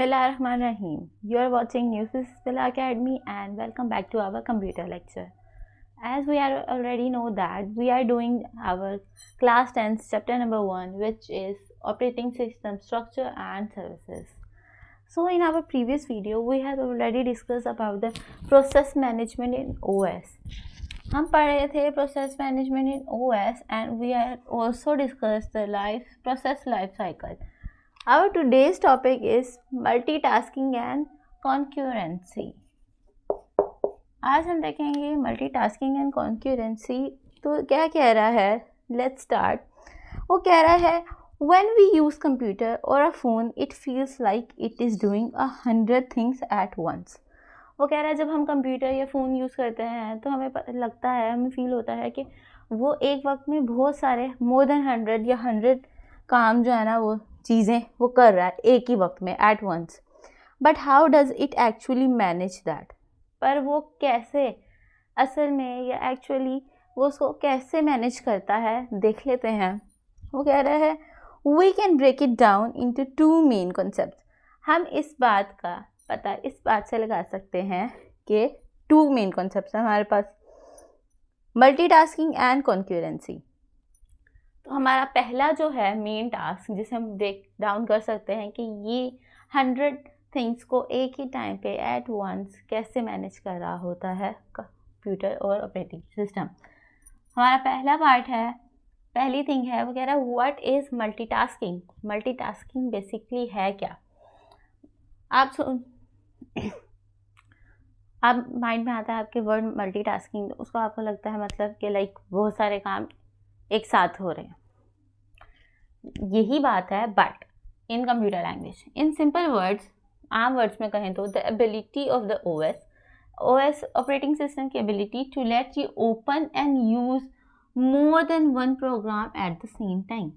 Bismillahirrahmanirrahim. You are watching New Bismillah Academy and welcome back to our computer lecture. As we already know that we are doing our class 10 chapter number 1, which is operating system structure and services. So in our previous video we have already discussed about the process management in OS. हम पढ़ रहे थे process management in OS and we have also discussed the process life cycle. Our today's topic is multitasking and concurrency. आज हम देखेंगे multitasking and concurrency. तो क्या कह रहा है? Let's start. वो कह रहा है when we use computer or a phone, it feels like it is doing 100 things at once. वो कह रहा है जब हम कंप्यूटर या फ़ोन यूज़ करते हैं तो हमें लगता है, हमें फील होता है कि वो एक वक्त में बहुत सारे more than 100 या 100 काम जो है ना वो चीज़ें वो कर रहा है एक ही वक्त में at once. But how does it actually manage that? पर वो कैसे असल में या एक्चुअली वो उसको कैसे मैनेज करता है देख लेते हैं. वो कह रहा है we can break it down into 2 main concept. हम इस बात का पता इस बात से लगा सकते हैं कि 2 मेन कॉन्सेप्ट हैं हमारे पास, मल्टीटास्किंग एंड कॉन्करेंसी. तो हमारा पहला जो है मेन टास्क जिसे हम ब्रेक डाउन कर सकते हैं कि ये 100 थिंग्स को एक ही टाइम पे एट वंस कैसे मैनेज कर रहा होता है कंप्यूटर और ऑपरेटिंग सिस्टम. हमारा पहला पार्ट है, पहली थिंग है, वो कह रहा है what is multitasking. Multitasking basically है क्या? आप माइंड में आता है आपके वर्ड मल्टीटास्किंग, तो उसको आपको लगता है मतलब कि लाइक बहुत सारे काम एक साथ हो रहे हैं. यही बात है but in computer language, in simple words, आम वर्ड्स में कहें तो the ability of the OS operating system की ability to let you open and use more than one program at the same time.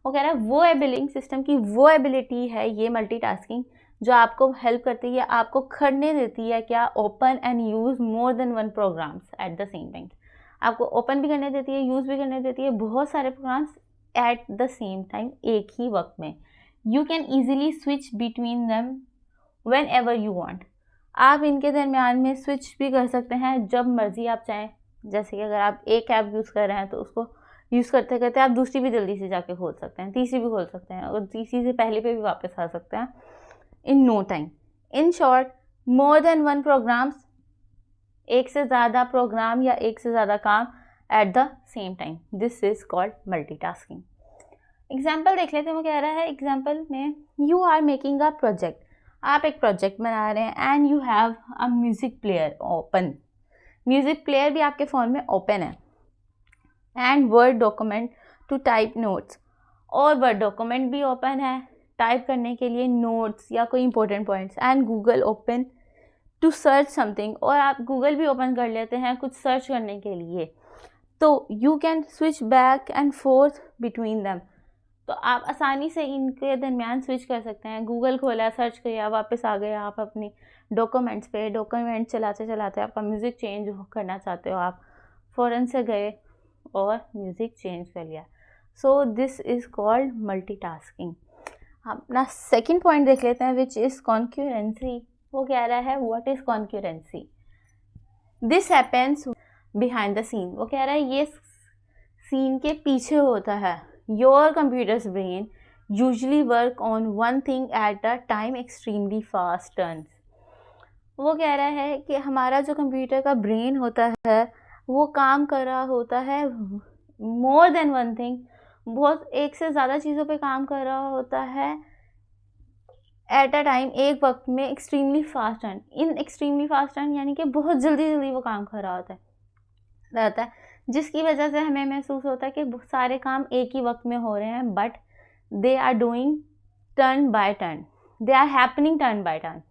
वो कह रहा है वो एबिलिंग सिस्टम की वो एबिलिटी है ये मल्टीटास्किंग जो आपको हेल्प करती है, आपको करने देती है क्या, open and use more than one programs at the same time. आपको ओपन भी करने देती है, यूज़ भी करने देती है बहुत सारे programs at the same time एक ही वक्त में. You can easily switch between them whenever you want. आप इनके दरमियान में स्विच भी कर सकते हैं जब मर्ज़ी आप चाहें. जैसे कि अगर आप एक ऐप यूज़ कर रहे हैं तो उसको यूज़ करते करते आप दूसरी भी जल्दी से जाके खोल सकते हैं, तीसरी भी खोल सकते हैं और तीसरी से पहले पे भी वापस आ सकते हैं in no time. In short more than one programs, एक से ज़्यादा प्रोग्राम या एक से ज़्यादा काम at the same time. This is called multitasking. Example देख लेते हैं. वो कह रहा है एग्जाम्पल में you are making a project. आप एक प्रोजेक्ट बना रहे हैं and you have a music player open. Music player भी आपके फ़ोन में ओपन है and word document to type notes. और वर्ड डॉक्यूमेंट भी ओपन है टाइप करने के लिए नोट्स या कोई important points. And Google open to search something. और आप गूगल भी ओपन कर लेते हैं कुछ सर्च करने के लिए. तो you can switch back and fourth between them. तो आप आसानी से इनके दरमियान स्विच कर सकते हैं. गूगल खोला, सर्च किया, वापस आ गए आप अपनी डॉक्यूमेंट्स पे. डॉक्यूमेंट चलाते चलाते आपका म्यूज़िक चेंज करना चाहते हो, आप फ़ौरन से गए और म्यूज़िक चेंज कर लिया. So this is called multitasking. अपना सेकेंड पॉइंट देख लेते हैं विच इज़ कॉन्करेंसी. वो कह रहा है what is concurrency. This happens behind the scene. वो कह रहा है ये सीन के पीछे होता है. Your computers brain usually work on one thing at a time extremely fast turns. वो कह रहा है कि हमारा जो कंप्यूटर का ब्रेन होता है वो काम कर रहा होता है मोर देन वन थिंग, बहुत एक से ज़्यादा चीज़ों पे काम कर रहा होता है एट अ टाइम एक वक्त में extremely fast turn. In extremely fast turn यानी कि बहुत जल्दी जल्दी वो काम कर रहा रहता है जिसकी वजह से हमें महसूस होता है कि बहुत सारे काम एक ही वक्त में हो रहे हैं but they are doing turn by turn, they are happening turn by turn.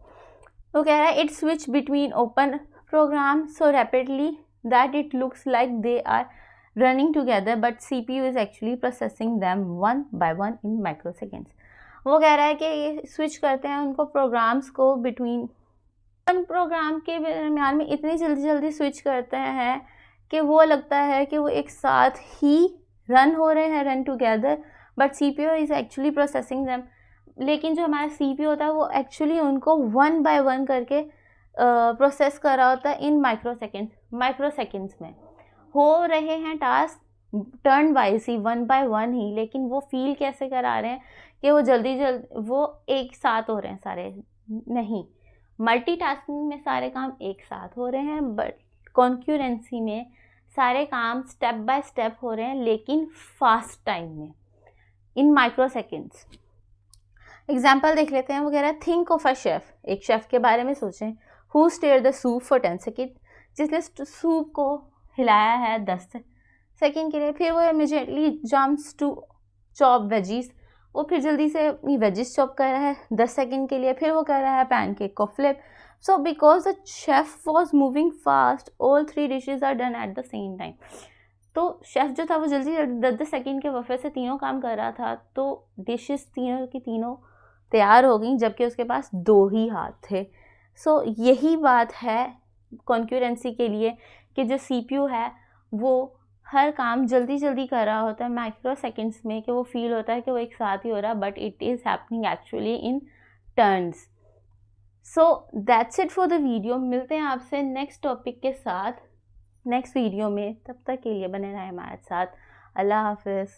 वो कह रहा है it switch between open program so rapidly that it looks like they are running together but CPU is actually processing them one by one in microseconds. वो कह रहा है कि ये स्विच करते हैं उनको प्रोग्राम्स को बिटवीन प्रोग्राम के दरमियान में इतनी जल्दी जल्दी स्विच करते हैं कि वो लगता है कि वो एक साथ ही रन हो रहे हैं, run together, but CPU is actually processing them लेकिन जो हमारा CPU होता है वो एक्चुअली उनको 1 बाय 1 करके प्रोसेस कर रहा होता है इन माइक्रोसेकेंड्स में। हो रहे हैं टास्क टर्न वाइज ही, 1 बाय 1 ही, लेकिन वो फील कैसे करा रहे हैं कि वो जल्दी वो एक साथ हो रहे हैं सारे, नहीं, मल्टीटास्किंग में सारे काम एक साथ हो रहे हैं, बट कॉन्क्यूरेंसी में सारे काम स्टेप बाय स्टेप हो रहे हैं, लेकिन फास्ट टाइम में, इन माइक्रोसेकेंड्स। एग्जाम्पल देख लेते हैं। वो कह रहा है थिंक ऑफ अ शेफ, एक शेफ के बारे में सोचें, who stare the soup for 10 second, जिसने सूप को हिलाया है 10 सेकेंड के लिए। फिर वो immediately jumps to chop veggies, वो फिर जल्दी से अपनी वेजिस चॉप कर रहा है 10 सेकेंड के लिए। फिर वो कर रहा है पैनकेक को flip. So because the chef was moving fast, all 3 dishes are done at the same time. तो शेफ जो था वो जल्दी 10 सेकेंड के वफे से तीनों काम कर रहा था, तो डिशेस तीनों की तीनों तैयार हो गई, जबकि उसके पास 2 ही हाथ थे। सो यही बात है कॉन्क्यूरेंसी के लिए कि जो CPU है वो हर काम जल्दी जल्दी कर रहा होता है माइक्रो सेकेंड्स में, कि वो फील होता है कि वो एक साथ ही हो रहा है, but it is happening actually in turns. So that's it for the video. मिलते हैं आपसे नेक्स्ट टॉपिक के साथ नेक्स्ट वीडियो में। तब तक के लिए बने रहें हमारे साथ। अल्लाह हाफिज़।